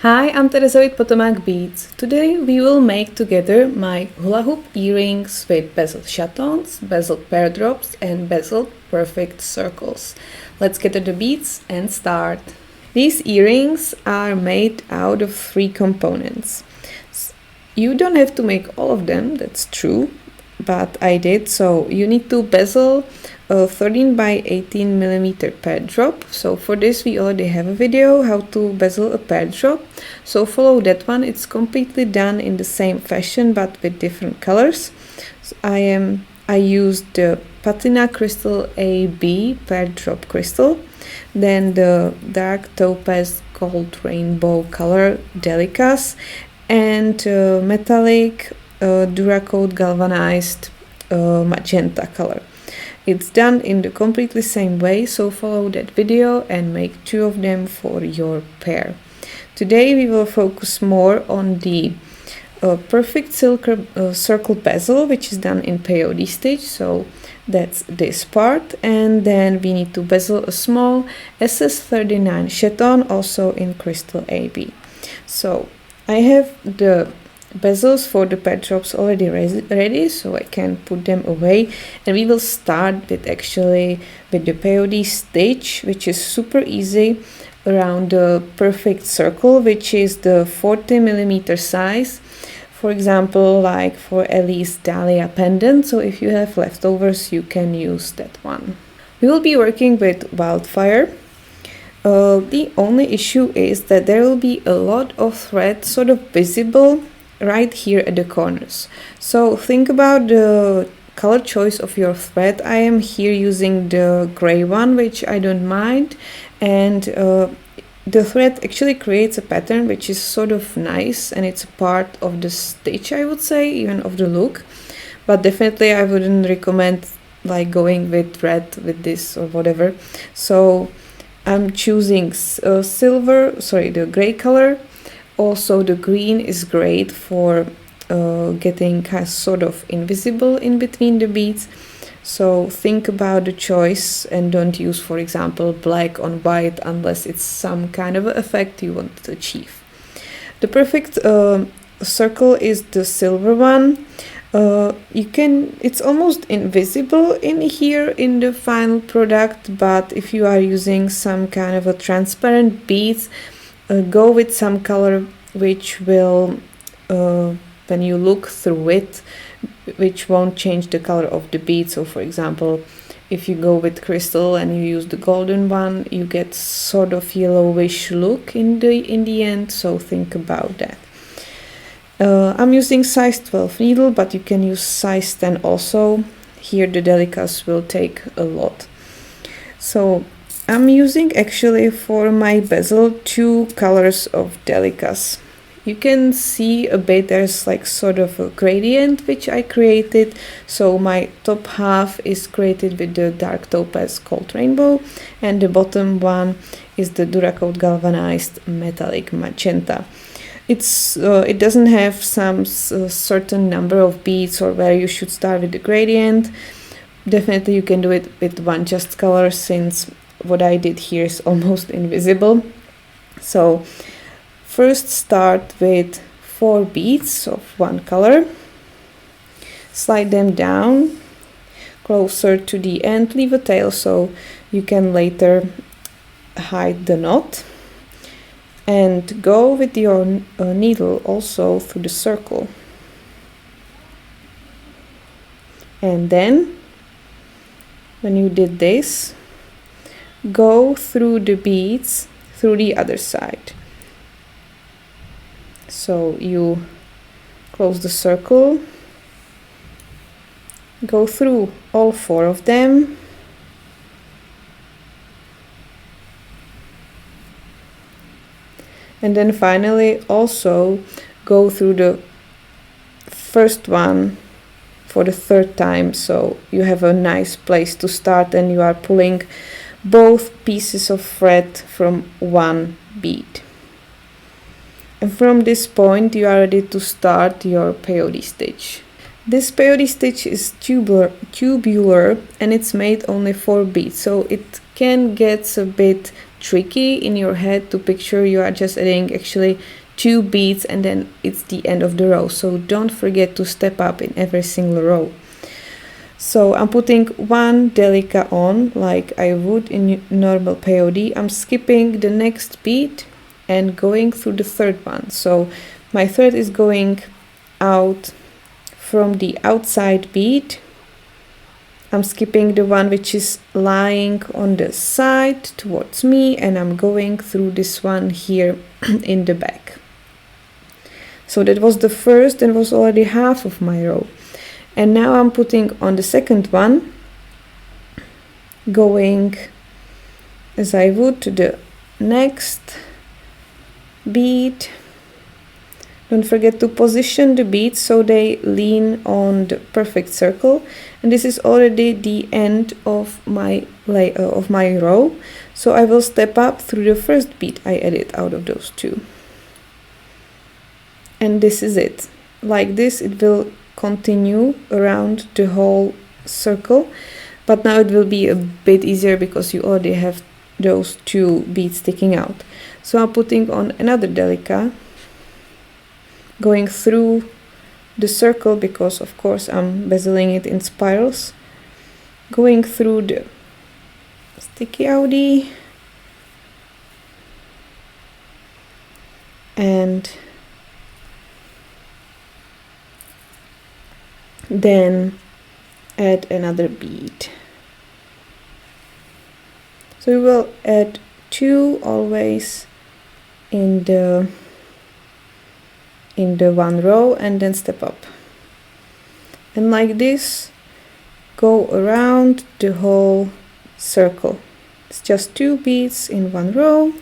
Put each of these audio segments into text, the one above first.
Hi, I'm Tereza with Potomac Beads. Today we will make together my hula hoop earrings with bezeled chatons, bezeled pear drops and bezeled perfect circles. Let's get to the beads and start. These earrings are made out of 3 components. You don't have to make all of them, that's true, but I did. So you need to bezel a 13 by 18 millimeter pear drop. So for this we already have a video how to bezel a pear drop, so follow that one. It's completely done in the same fashion but with different colors. So I used the Potomac Crystal AB pear drop crystal, then the dark topaz gold rainbow color Delicas, and metallic Duracoat galvanized magenta color. It's done in the completely same way, so follow that video and make 2 of them for your pair. Today we will focus more on the perfect circle bezel, which is done in Peyote Stitch, so that's this part. And then we need to bezel a small SS39 chaton, also in Crystal AB. So I have the bezels for the pear drops already ready, so I can put them away, and we will start with the Peyote Stitch, which is super easy, around the perfect circle, which is the 40 millimeter size, for example, like for Ellie's Dahlia pendant. So if you have leftovers you can use that one. We will be working with wildfire. The only issue is that there will be a lot of thread sort of visible right here at the corners. So think about the color choice of your thread. I am here using the gray one, which I don't mind, and the thread actually creates a pattern which is sort of nice, and it's a part of the stitch, I would say, even of the look. But definitely I wouldn't recommend like going with red with this or whatever. So I'm choosing the gray color. Also the green is great for getting kind of sort of invisible in between the beads. So think about the choice and don't use, for example, black on white unless it's some kind of effect you want to achieve. The perfect circle is the silver one. It's almost invisible in here in the final product, but if you are using some kind of a transparent beads, go with some color which will, when you look through it, which won't change the color of the bead. So for example, if you go with crystal and you use the golden one, you get sort of yellowish look in the end, so think about that. I'm using size 12 needle, but you can use size 10 also. Here the Delicas will take a lot. So I'm using actually for my bezel 2 colors of Delicas. You can see a bit, there's like sort of a gradient which I created. So my top half is created with the dark topaz gold rainbow, and the bottom one is the Duracoat galvanized metallic magenta. It doesn't have some certain number of beads or where you should start with the gradient. Definitely you can do it with one just color, since what I did here is almost invisible. So first start with 4 beads of one color, slide them down closer to the end, leave a tail so you can later hide the knot, and go with your needle also through the circle. And then when you did this, go through the beads through the other side. So you close the circle, go through all 4 of them, and then finally also go through the first one for the 3rd time, so you have a nice place to start and you are pulling both pieces of thread from one bead. And from this point you are ready to start your Peyote Stitch. This Peyote Stitch is tubular and it's made only 4 beads, so it can get a bit tricky in your head to picture you are just adding actually 2 beads and then it's the end of the row. So don't forget to step up in every single row. So I'm putting 1 Delica on like I would in normal peyote. I'm skipping the next bead and going through the third one. So my thread is going out from the outside bead. I'm skipping the one which is lying on the side towards me, and I'm going through this one here in the back. So that was the first and was already half of my row. And now I'm putting on the second one, going as I would to the next bead. Don't forget to position the beads so they lean on the perfect circle. And this is already the end of my row. So I will step up through the first bead I added out of those 2. And this is it. Like this, it will continue around the whole circle. But now it will be a bit easier because you already have those 2 beads sticking out. So I'm putting on another Delica, going through the circle because of course I'm bezeling it in spirals, going through the sticky outie and then add another bead. So we will add 2 always in the one row and then step up. And like this, go around the whole circle. It's just 2 beads in one row.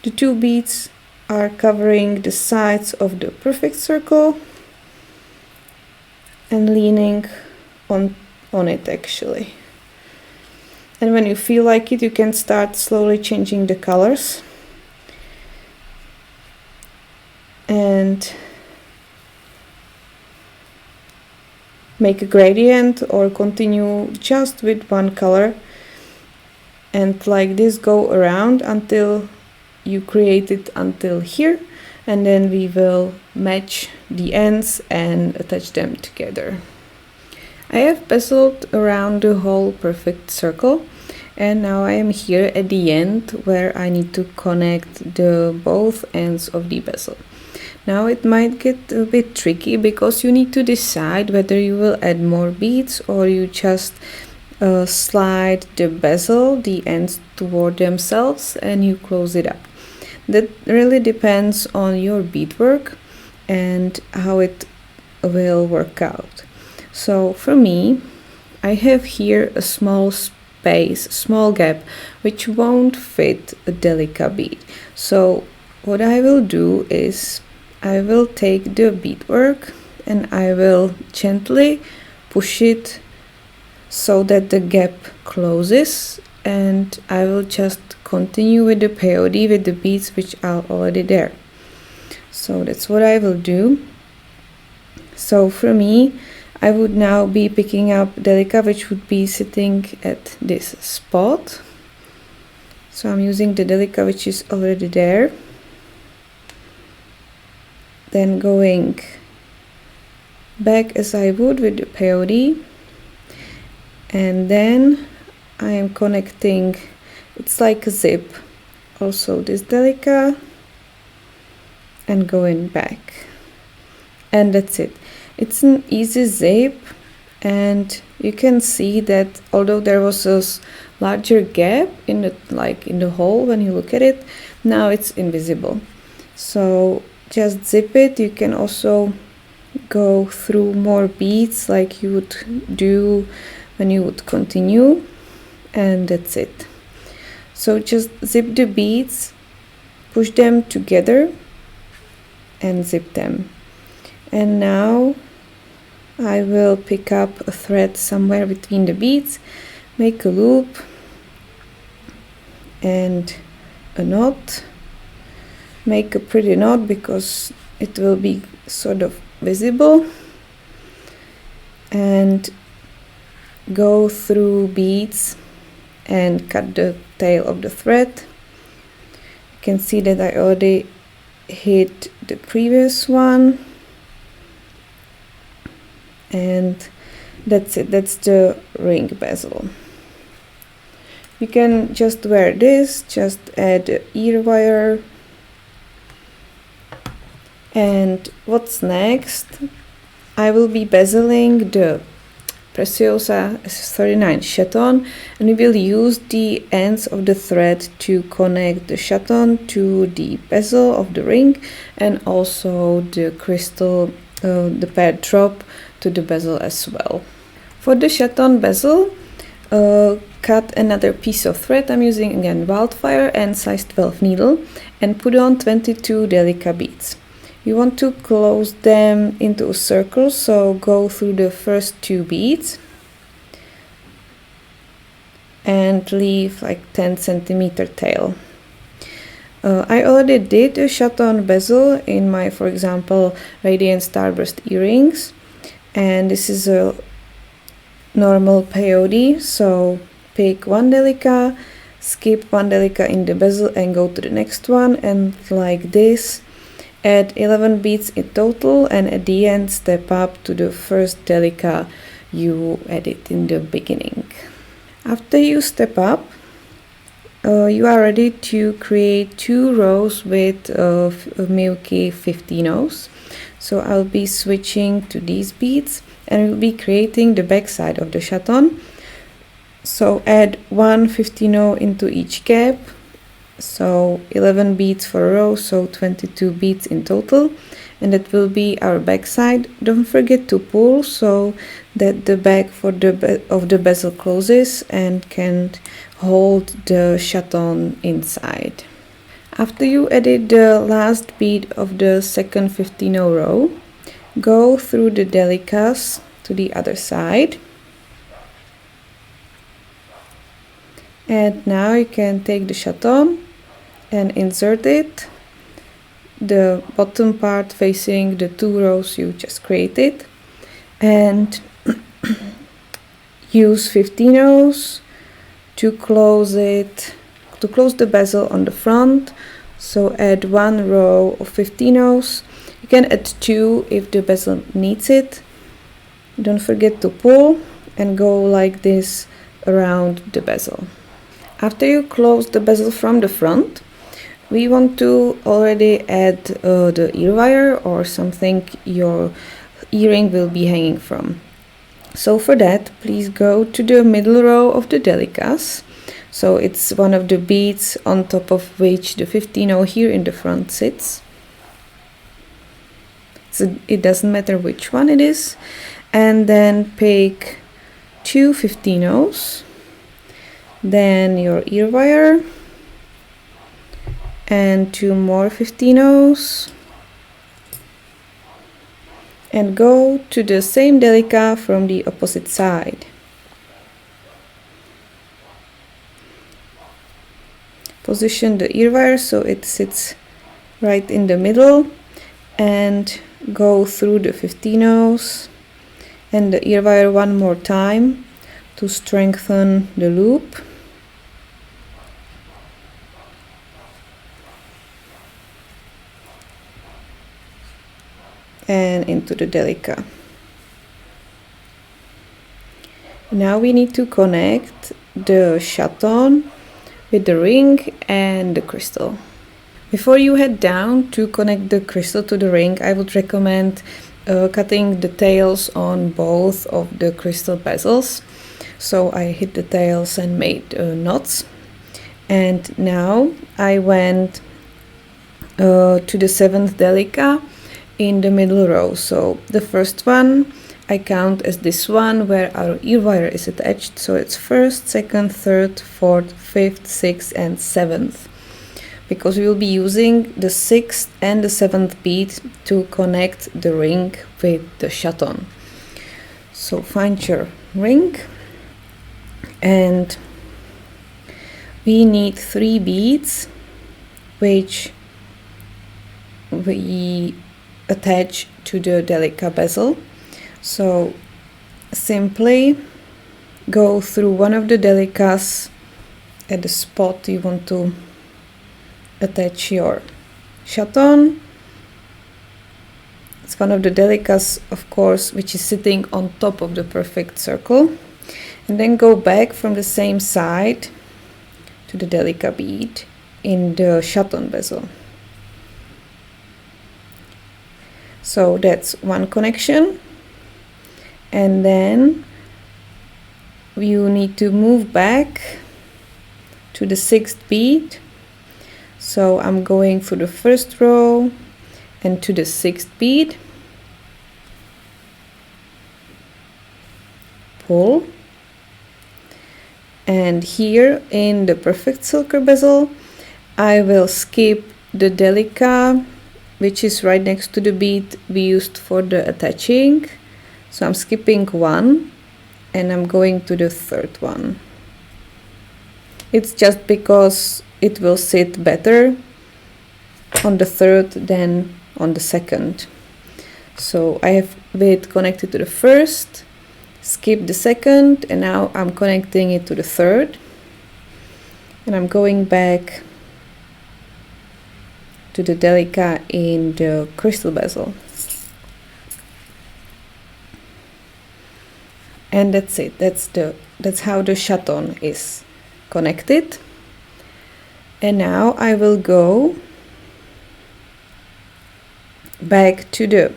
The 2 beads are covering the sides of the perfect circle and leaning on it actually. And when you feel like it, you can start slowly changing the colors and make a gradient or continue just with one color, and like this go around until you create it until here, and then we will match the ends and attach them together. I have bezeled around the whole perfect circle, and now I am here at the end where I need to connect the both ends of the bezel. Now it might get a bit tricky because you need to decide whether you will add more beads or you just slide the bezel, the ends toward themselves, and you close it up. That really depends on your beadwork and how it will work out. So for me, I have here a small space, small gap, which won't fit a Delica bead. So what I will do is I will take the beadwork and I will gently push it so that the gap closes, and I will just continue with the peyote with the beads which are already there. So that's what I will do. So for me, I would now be picking up Delica which would be sitting at this spot. So I'm using the Delica which is already there. Then going back as I would with the peyote, and then I am connecting, it's like a zip, also this Delica, and going back, and that's it. It's an easy zip, and you can see that although there was a larger gap in the hole when you look at it, now it's invisible. So just zip it. You can also go through more beads like you would do when you would continue, and that's it. So just zip the beads, push them together and zip them. And now I will pick up a thread somewhere between the beads, make a loop and a knot. Make a pretty knot because it will be sort of visible, and go through beads and cut the tail of the thread can see that I already hit the previous one, and that's it. That's the ring bezel. You can just wear this, just add ear wire. And what's next? I will be bezeling the Preciosa Chaton, and we will use the ends of the thread to connect the chaton to the bezel of the ring, and also the crystal, the Pear Drop, to the bezel as well. For the chaton bezel, cut another piece of thread. I'm using again wildfire and size 12 needle, and put on 22 Delica beads. You want to close them into a circle, so go through the first 2 beads and leave like 10 centimeter tail. I already did a chaton bezel in my, for example, Radiant Starburst earrings, and this is a normal peyote, so pick 1 Delica, skip 1 Delica in the bezel and go to the next one, and like this. Add 11 beads in total, and at the end step up to the first Delica you added in the beginning. After you step up, you are ready to create 2 rows with Miyuki 50 So I'll be switching to these beads, and we'll be creating the back side of the chaton. So add 1 50 into each gap. So 11 beads for a row, so 22 beads in total, and that will be our back side. Don't forget to pull so that the back of the bezel closes and can hold the chaton inside. After you added the last bead of the second 50 row, go through the Delicas to the other side. And now you can take the chaton and insert it, the bottom part facing the 2 rows you just created, and use 50 to close it, to close the bezel on the front. So add 1 row of 50 You can add 2 if the bezel needs it. Don't forget to pull and go like this around the bezel. After you close the bezel from the front, we want to already add the ear wire or something your earring will be hanging from. So for that, please go to the middle row of the Delicas. So it's one of the beads on top of which the 50 here in the front sits. So it doesn't matter which one it is. And then pick 2 50 then your ear wire, and 2 more 50 and go to the same Delica from the opposite side. Position the ear wire so it sits right in the middle, and go through the 50 and the ear wire one more time to strengthen the loop. And into the Delica. Now we need to connect the chaton with the ring and the crystal. Before you head down to connect the crystal to the ring, I would recommend cutting the tails on both of the crystal bezels. So I hit the tails and made knots. And now I went to the 7th Delica in the middle row. So the first one I count as this one where our ear wire is attached. So it's 1st, 2nd, 3rd, 4th, 5th, 6th and 7th. Because we will be using the 6th and the 7th bead to connect the ring with the chaton. So find your ring, and we need 3 beads which we attach to the Delica bezel. So simply go through one of the Delicas at the spot you want to attach your chaton. It's one of the Delicas, of course, which is sitting on top of the perfect circle. And then go back from the same side to the Delica bead in the chaton bezel. So that's one connection. And then you need to move back to the 6th bead. So I'm going through the first row and to the 6th bead. Pull. And here in the perfect circle bezel, I will skip the Delica, which is right next to the bead we used for the attaching. So I'm skipping one and I'm going to the 3rd one. It's just because it will sit better on the 3rd than on the 2nd. So I have it connected to the 1st, skip the 2nd, and now I'm connecting it to the 3rd. And I'm going back to the Delica in the crystal bezel. And that's it. That's how the chaton is connected. And now I will go back to the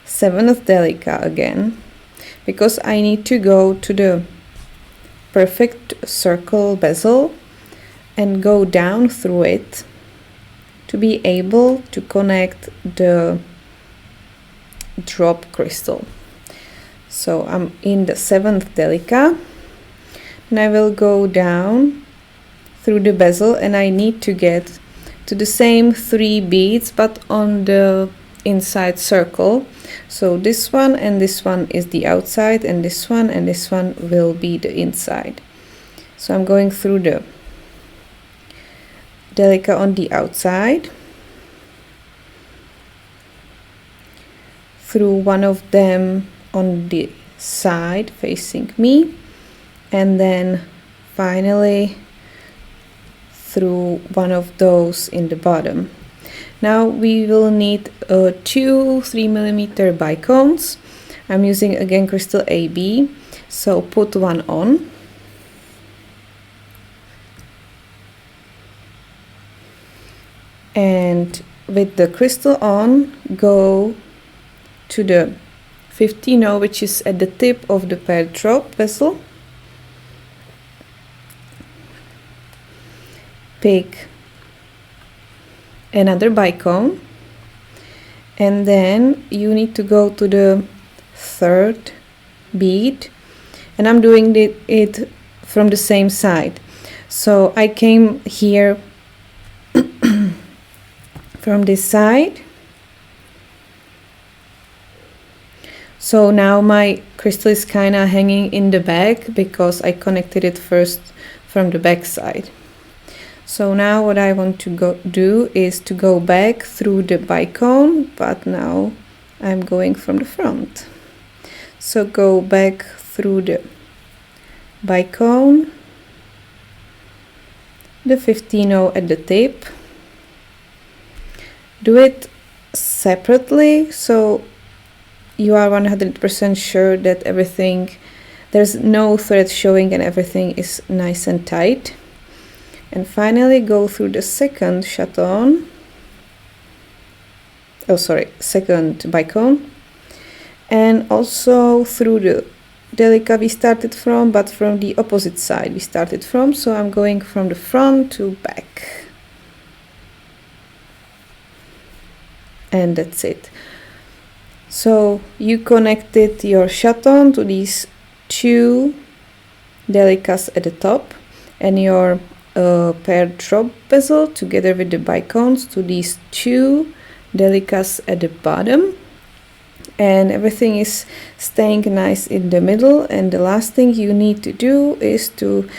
7th Delica again, because I need to go to the perfect circle bezel and go down through it to be able to connect the drop crystal. So I'm in the 7th Delica and I will go down through the bezel, and I need to get to the same 3 beads but on the inside circle. So this one and this one is the outside, and this one will be the inside. So I'm going through the Delica on the outside, through one of them on the side facing me, and then finally through one of those in the bottom. Now we will need 2 3mm bicones. I'm using again crystal AB, so put one on. And with the crystal on, go to the 15-0, which is at the tip of the Pear Drop bezel. Pick another bicone, and then you need to go to the 3rd bead, and I'm doing it from the same side. So I came here from this side. So now my crystal is kind of hanging in the back because I connected it first from the back side. So now what I want to do is to go back through the bicone, but now I'm going from the front. So go back through the bicone, the 15-0 at the tip. Do it separately so you are 100% sure that there's no thread showing and everything is nice and tight. And finally go through the 2nd chaton, second bicone, and also through the Delica we started from, but from the opposite side we started from. So I'm going from the front to back. And that's it. So you connected your chaton to these 2 Delicas at the top, and your Pear Drop bezel together with the bicones to these 2 Delicas at the bottom, and everything is staying nice in the middle. And the last thing you need to do is to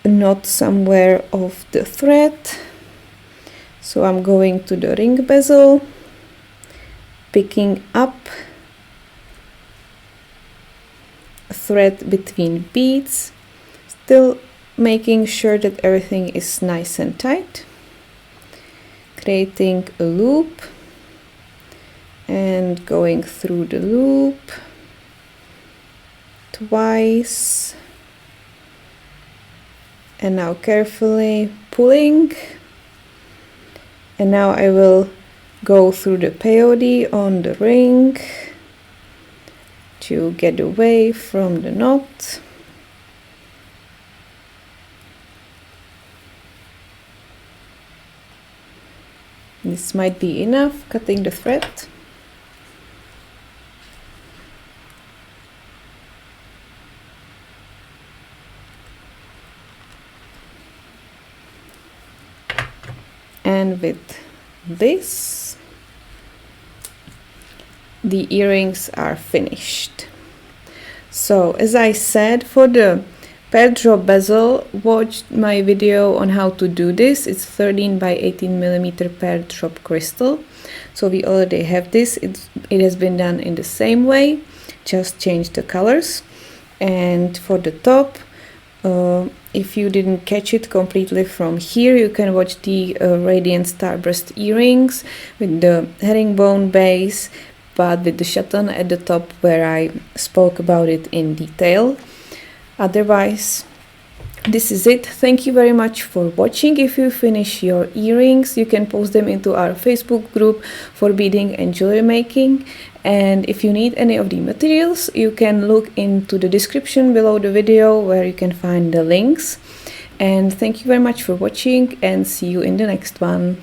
knot somewhere of the thread. So I'm going to the ring bezel, picking up a thread between beads, still making sure that everything is nice and tight. creating a loop and going through the loop twice, and now carefully pulling. And now I will go through the peyote on the ring to get away from the knot. This might be enough, cutting the thread. And with this, the earrings are finished. So as I said, for the Pear Drop bezel, watch my video on how to do this. It's 13 by 18 millimeter Pear Drop crystal. So we already have this. It has been done in the same way, just change the colors. And for the top, if you didn't catch it completely from here, you can watch the Radiant Starburst earrings with the herringbone base, but with the chaton at the top, where I spoke about it in detail. Otherwise, this is it. Thank you very much for watching. If you finish your earrings, you can post them into our Facebook group for beading and jewelry making. And if you need any of the materials, you can look into the description below the video where you can find the links. And thank you very much for watching, and see you in the next one.